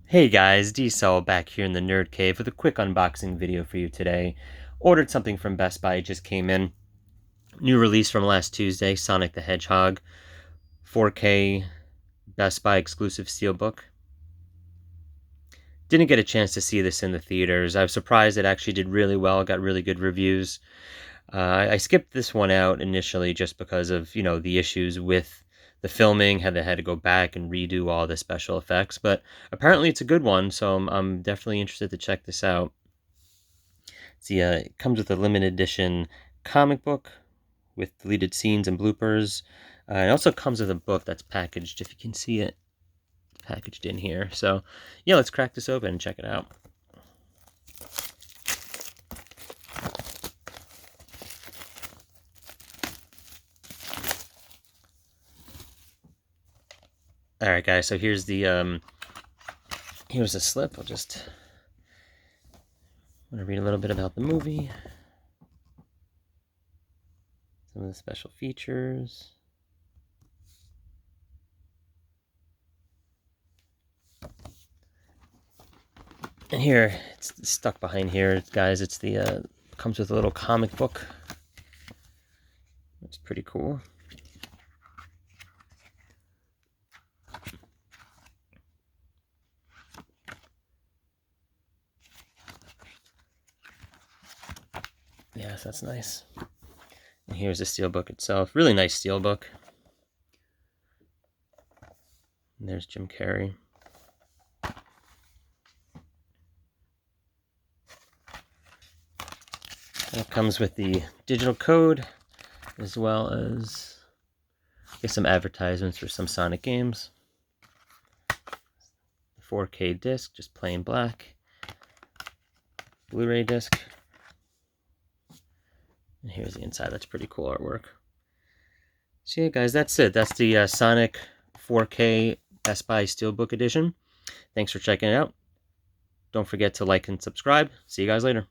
Hey guys, D-Cell back here in the Nerd Cave with a quick unboxing video for you today. Ordered something from Best Buy, it just came in. New release from last Tuesday, Sonic the Hedgehog, 4K Best Buy exclusive Steelbook. Didn't get a chance to see this in the theaters. I was surprised it actually did really well, got really good reviews. I skipped this one out initially just because of, the issues with the filming, how they had to go back and redo all the special effects, but apparently it's a good one, so I'm definitely interested to check this out. See, it comes with a limited edition comic book with deleted scenes and bloopers. It also comes with a book that's packaged, if you can see it, packaged in here. So, yeah, let's crack this open and check it out. All right, guys. So here's the here's a slip. I'm gonna read a little bit about the movie, some of the special features. And here, it's stuck behind here, guys. It's the comes with a little comic book. It's pretty cool. Yes, that's nice. And here's the steelbook itself. Really nice steelbook. And there's Jim Carrey. And it comes with the digital code, as well as some advertisements for some Sonic games. 4K disc, just plain black. Blu-ray disc. And here's the inside. That's pretty cool artwork. So yeah, guys, that's it. That's the Sonic 4K Best Buy Steelbook Edition. Thanks for checking it out. Don't forget to like and subscribe. See you guys later.